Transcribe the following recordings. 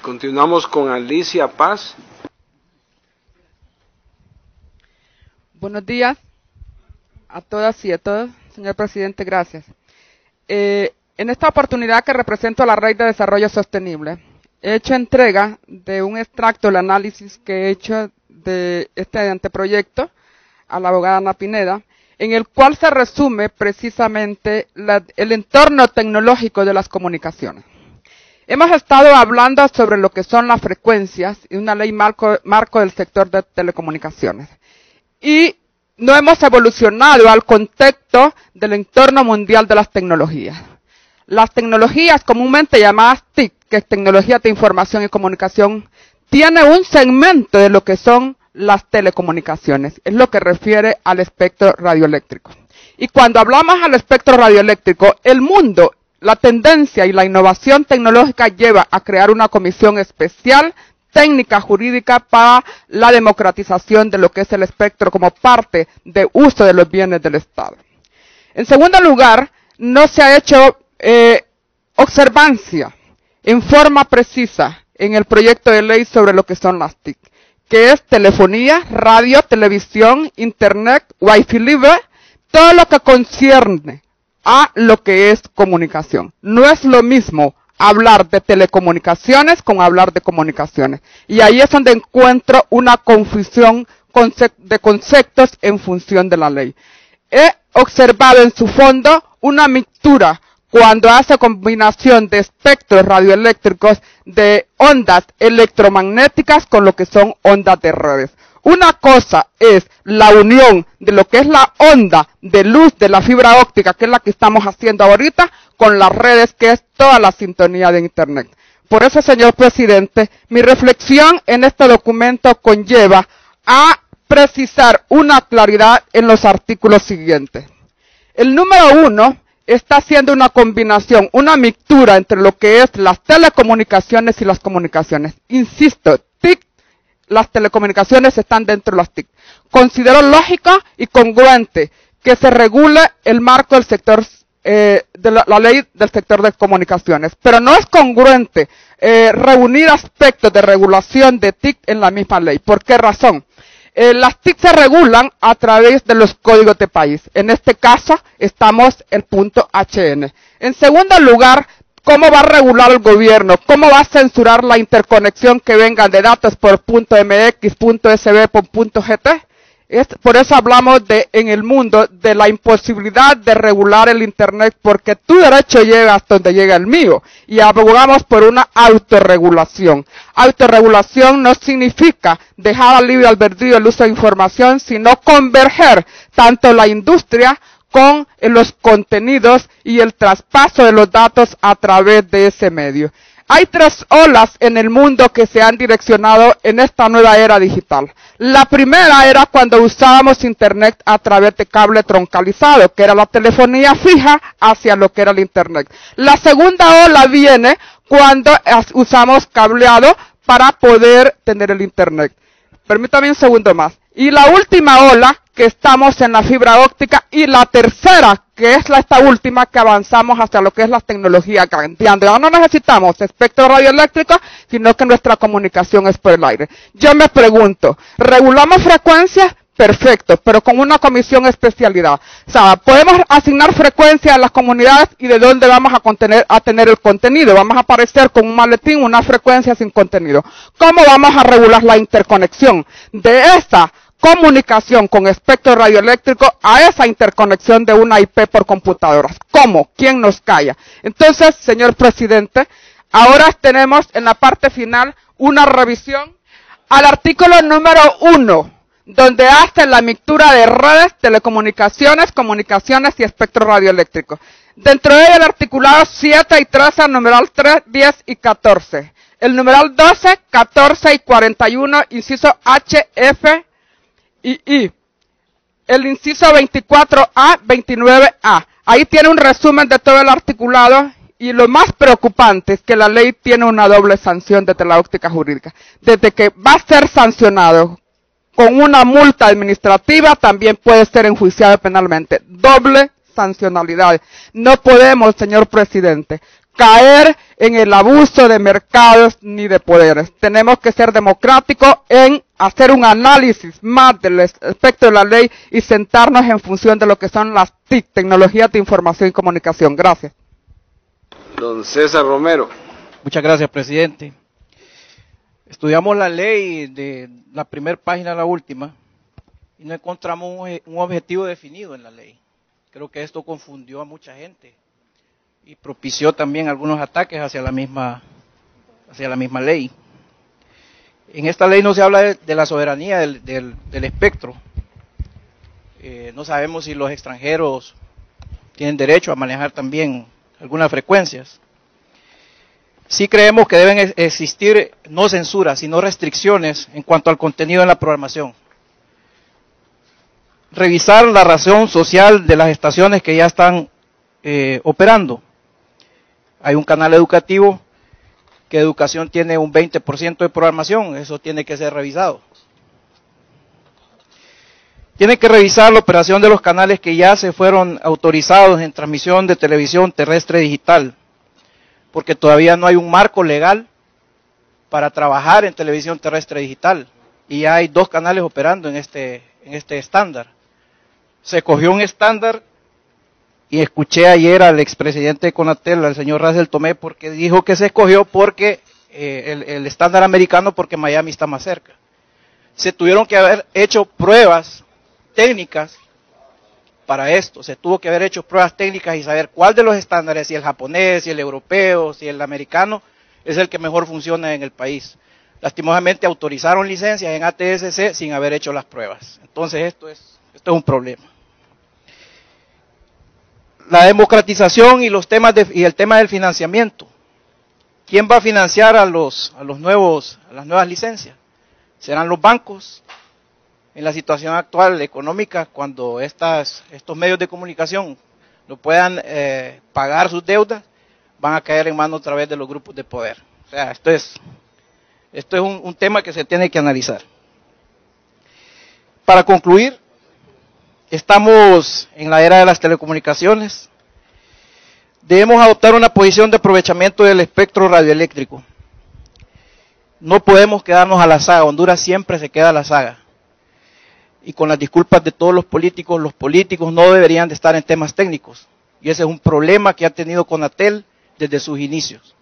Continuamos con Alicia Paz. Buenos días a todas y a todos, señor presidente, gracias. En esta oportunidad que represento a la Red de Desarrollo Sostenible, he hecho entrega de un extracto del análisis que he hecho de este anteproyecto a la abogada Ana Pineda, en el cual se resume precisamente el entorno tecnológico de las comunicaciones. Hemos estado hablando sobre lo que son las frecuencias y una ley marco del sector de telecomunicaciones. Y no hemos evolucionado al contexto del entorno mundial de las tecnologías. Las tecnologías comúnmente llamadas TIC, que es tecnología de información y comunicación, tiene un segmento de lo que son las telecomunicaciones, es lo que refiere al espectro radioeléctrico. Y cuando hablamos al espectro radioeléctrico, el mundo, la tendencia y la innovación tecnológica lleva a crear una comisión especial técnica jurídica para la democratización de lo que es el espectro como parte de uso de los bienes del Estado. En segundo lugar, no se ha hecho observancia en forma precisa en el proyecto de ley sobre lo que son las TIC, que es telefonía, radio, televisión, internet, wifi libre, todo lo que concierne a lo que es comunicación. No es lo mismo hablar de telecomunicaciones con hablar de comunicaciones. Y ahí es donde encuentro una confusión de conceptos en función de la ley. He observado en su fondo una mixtura cuando hace combinación de espectros radioeléctricos de ondas electromagnéticas con lo que son ondas de redes. Una cosa es la unión de lo que es la onda de luz de la fibra óptica, que es la que estamos haciendo ahorita, con las redes, que es toda la sintonía de Internet. Por eso, señor presidente, mi reflexión en este documento conlleva a precisar una claridad en los artículos siguientes. El número 1 está haciendo una combinación, una mixtura entre lo que es las telecomunicaciones y las comunicaciones. Insisto, TIC, las telecomunicaciones están dentro de las TIC. Considero lógica y congruente que se regule el marco del sector, de la ley del sector de comunicaciones, pero no es congruente reunir aspectos de regulación de TIC en la misma ley. ¿Por qué razón? Las TIC se regulan a través de los códigos de país. En este caso, estamos el punto HN. En segundo lugar, ¿cómo va a regular el gobierno? ¿Cómo va a censurar la interconexión que venga de datos por punto .mx, punto .sb, por punto .gt? Por eso hablamos en el mundo de la imposibilidad de regular el Internet, porque tu derecho llega hasta donde llega el mío. Y abogamos por una autorregulación. Autorregulación no significa dejar al libre albedrío el uso de información, sino converger tanto la industria con los contenidos y el traspaso de los datos a través de ese medio. Hay 3 olas en el mundo que se han direccionado en esta nueva era digital. La primera era cuando usábamos Internet a través de cable troncalizado, que era la telefonía fija hacia lo que era el Internet. La segunda ola viene cuando usamos cableado para poder tener el Internet. Permítame un segundo más. Y la última ola, que estamos en la fibra óptica, y la tercera, que es esta última, que avanzamos hacia lo que es la tecnología grandeando. Ya no necesitamos espectro radioeléctrico, sino que nuestra comunicación es por el aire. Yo me pregunto, ¿regulamos frecuencias? Perfecto, pero con una comisión especialidad. O sea, podemos asignar frecuencia a las comunidades y de dónde vamos a tener el contenido. Vamos a aparecer con un maletín, una frecuencia sin contenido. ¿Cómo vamos a regular la interconexión de esa comunicación con espectro radioeléctrico a esa interconexión de una IP por computadoras? ¿Cómo? ¿Quién nos calla? Entonces, señor presidente, ahora tenemos en la parte final una revisión al artículo número 1, donde hace la mixtura de redes, telecomunicaciones, comunicaciones y espectro radioeléctrico. Dentro de ella el articulado 7 y 13, el numeral 3, 10 y 14. El numeral 12, 14 y 41, inciso H, F y I. El inciso 24A, 29A. Ahí tiene un resumen de todo el articulado. Y lo más preocupante es que la ley tiene una doble sanción desde la óptica jurídica. Desde que va a ser sancionado con una multa administrativa, también puede ser enjuiciado penalmente. Doble sancionalidad. No podemos, señor presidente, caer en el abuso de mercados ni de poderes. Tenemos que ser democráticos en hacer un análisis más del aspecto de la ley y sentarnos en función de lo que son las TIC, tecnologías de información y comunicación. Gracias. Don César Romero. Muchas gracias, presidente. Estudiamos la ley de la primera página a la última y no encontramos un objetivo definido en la ley. Creo que esto confundió a mucha gente y propició también algunos ataques hacia la misma ley. En esta ley no se habla de la soberanía del espectro. No sabemos si los extranjeros tienen derecho a manejar también algunas frecuencias. Sí creemos que deben existir no censuras, sino restricciones en cuanto al contenido en la programación. Revisar la razón social de las estaciones que ya están operando. Hay un canal educativo que educación tiene un 20% de programación, eso tiene que ser revisado. Tiene que revisar la operación de los canales que ya se fueron autorizados en transmisión de televisión terrestre digital, porque todavía no hay un marco legal para trabajar en televisión terrestre digital, y ya hay 2 canales operando en este estándar. Se escogió un estándar, y escuché ayer al expresidente de Conatel, al señor Russell Tomé, porque dijo que se escogió porque el estándar americano, porque Miami está más cerca. Se tuvieron que haber hecho pruebas técnicas para esto, se tuvo que haber hecho pruebas técnicas y saber cuál de los estándares, si el japonés, si el europeo, si el americano, es el que mejor funciona en el país. Lastimosamente autorizaron licencias en ATSC sin haber hecho las pruebas. Entonces esto es un problema. La democratización y el tema del financiamiento. ¿Quién va a financiar a las nuevas licencias? ¿Serán los bancos? En la situación actual económica, cuando estos medios de comunicación no puedan pagar sus deudas, van a caer en manos otra vez de los grupos de poder. O sea, esto es un tema que se tiene que analizar. Para concluir, estamos en la era de las telecomunicaciones. Debemos adoptar una posición de aprovechamiento del espectro radioeléctrico. No podemos quedarnos a la saga. Honduras siempre se queda a la saga. Y con las disculpas de todos los políticos no deberían de estar en temas técnicos. Y ese es un problema que ha tenido Conatel desde sus inicios.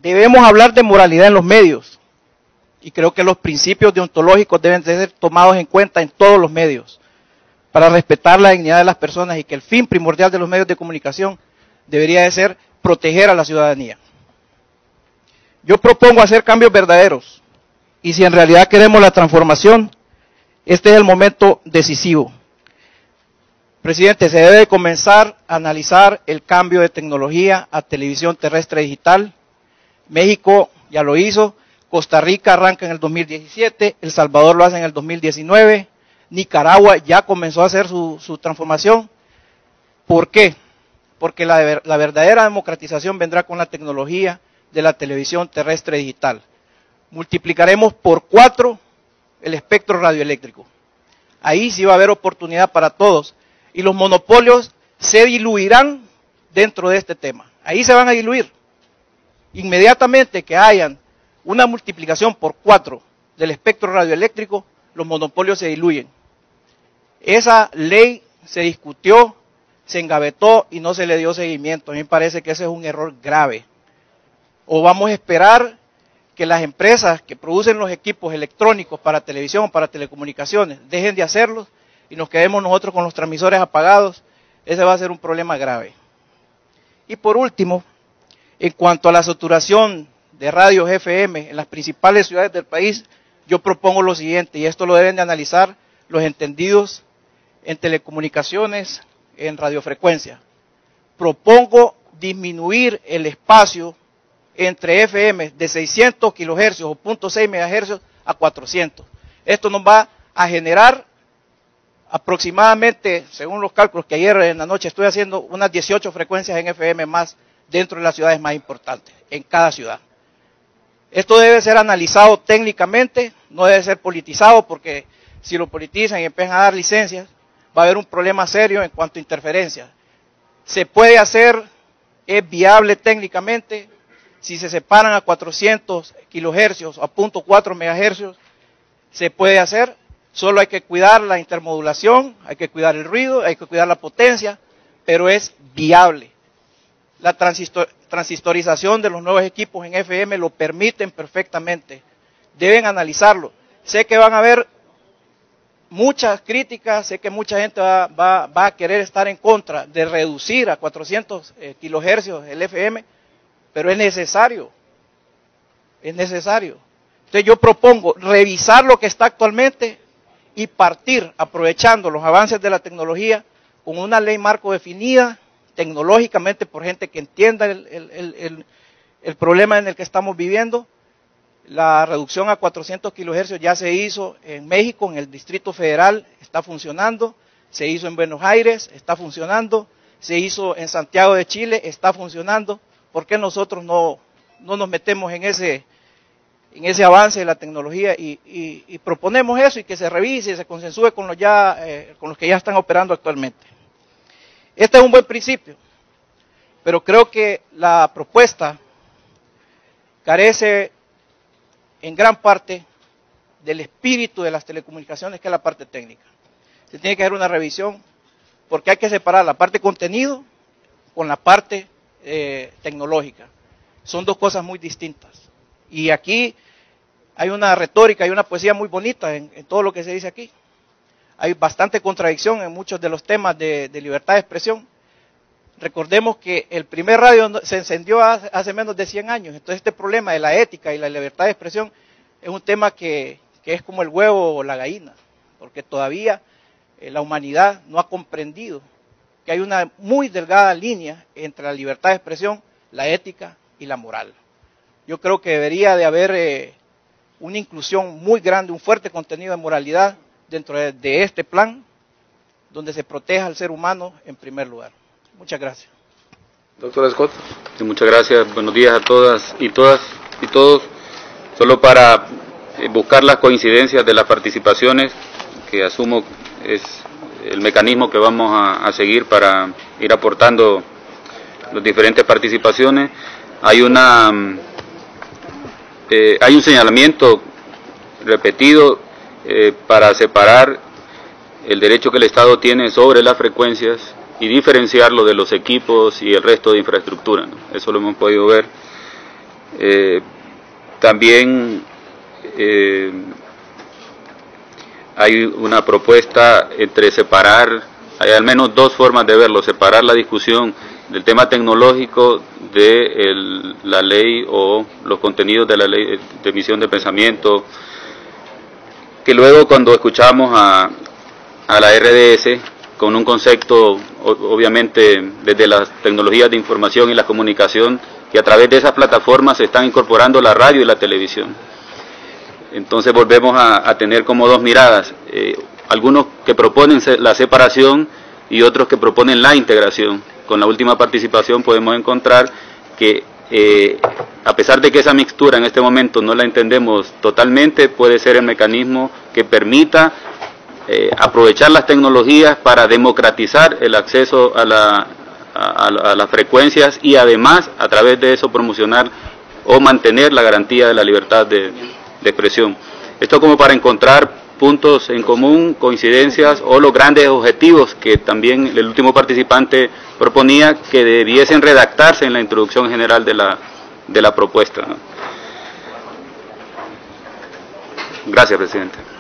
Debemos hablar de moralidad en los medios. Y creo que los principios deontológicos deben de ser tomados en cuenta en todos los medios, para respetar la dignidad de las personas, y que el fin primordial de los medios de comunicación debería de ser proteger a la ciudadanía. Yo propongo hacer cambios verdaderos, y si en realidad queremos la transformación, este es el momento decisivo. Presidente, se debe comenzar a analizar el cambio de tecnología a televisión terrestre digital. México ya lo hizo, Costa Rica arranca en el 2017, El Salvador lo hace en el 2019, Nicaragua ya comenzó a hacer su transformación. ¿Por qué? Porque la verdadera democratización vendrá con la tecnología de la televisión terrestre digital. Multiplicaremos por 4 el espectro radioeléctrico. Ahí sí va a haber oportunidad para todos. Y los monopolios se diluirán dentro de este tema. Ahí se van a diluir. Inmediatamente que hayan una multiplicación por 4 del espectro radioeléctrico, los monopolios se diluyen. Esa ley se discutió, se engavetó y no se le dio seguimiento. A mí me parece que ese es un error grave. O vamos a esperar que las empresas que producen los equipos electrónicos para televisión o para telecomunicaciones dejen de hacerlos y nos quedemos nosotros con los transmisores apagados. Ese va a ser un problema grave. Y por último, en cuanto a la saturación de radios FM en las principales ciudades del país, yo propongo lo siguiente, y esto lo deben de analizar los entendidos en telecomunicaciones, en radiofrecuencia. Propongo disminuir el espacio entre FM de 600 kHz o 0.6 MHz a 400. Esto nos va a generar aproximadamente, según los cálculos que ayer en la noche estoy haciendo, unas 18 frecuencias en FM más dentro de las ciudades más importantes, en cada ciudad. Esto debe ser analizado técnicamente, no debe ser politizado, porque si lo politizan y empiezan a dar licencias, va a haber un problema serio en cuanto a interferencias. Se puede hacer es viable técnicamente. Si se separan a 400 kilohercios o a 0.4 megahercios, se puede hacer. Solo hay que cuidar la intermodulación, hay que cuidar el ruido, hay que cuidar la potencia, pero es viable. La transistorización de los nuevos equipos en FM lo permiten perfectamente. Deben analizarlo. Sé que van a haber muchas críticas, sé que mucha gente va a querer estar en contra de reducir a 400 kilohercios el FM, pero es necesario. Es necesario. Entonces yo propongo revisar lo que está actualmente y partir, aprovechando los avances de la tecnología, con una ley marco definida tecnológicamente por gente que entienda el problema en el que estamos viviendo. La reducción a 400 kilohercios ya se hizo en México, en el Distrito Federal, está funcionando. Se hizo en Buenos Aires, está funcionando. Se hizo en Santiago de Chile, está funcionando. ¿Por qué nosotros no nos metemos en ese avance de la tecnología y proponemos eso y que se revise y se consensúe con los que ya están operando actualmente? Este es un buen principio, pero creo que la propuesta carece en gran parte del espíritu de las telecomunicaciones, que es la parte técnica. Se tiene que hacer una revisión porque hay que separar la parte contenido con la parte tecnológica. Son dos cosas muy distintas. Y aquí hay una retórica, hay una poesía muy bonita en todo lo que se dice aquí. Hay bastante contradicción en muchos de los temas de libertad de expresión. Recordemos que el primer radio se encendió hace menos de 100 años. Entonces este problema de la ética y la libertad de expresión es un tema que es como el huevo o la gallina, porque todavía la humanidad no ha comprendido que hay una muy delgada línea entre la libertad de expresión, la ética y la moral. Yo creo que debería de haber una inclusión muy grande, un fuerte contenido de moralidad dentro de este plan, donde se proteja al ser humano en primer lugar. Muchas gracias. Doctor Scott. Sí, muchas gracias. Buenos días a todas y todos. Solo para buscar las coincidencias de las participaciones, que asumo es el mecanismo que vamos a seguir para ir aportando las diferentes participaciones. Hay un señalamiento repetido para separar el derecho que el Estado tiene sobre las frecuencias y diferenciarlo de los equipos y el resto de infraestructura, ¿no? Eso lo hemos podido ver. También hay una propuesta entre separar, hay al menos dos formas de verlo: separar la discusión del tema tecnológico de la ley o los contenidos de la ley de emisión de pensamiento, que luego cuando escuchamos a la RDS con un concepto obviamente desde las tecnologías de información y la comunicación, que a través de esas plataformas se están incorporando la radio y la televisión. Entonces volvemos a tener como dos miradas, algunos que proponen la separación y otros que proponen la integración. Con la última participación podemos encontrar que a pesar de que esa mixtura en este momento no la entendemos totalmente, puede ser el mecanismo que permita aprovechar las tecnologías para democratizar el acceso a las frecuencias y además a través de eso promocionar o mantener la garantía de la libertad de expresión. Esto como para encontrar puntos en común, coincidencias o los grandes objetivos que también el último participante proponía que debiesen redactarse en la introducción general de la propuesta, ¿no? Gracias, presidente.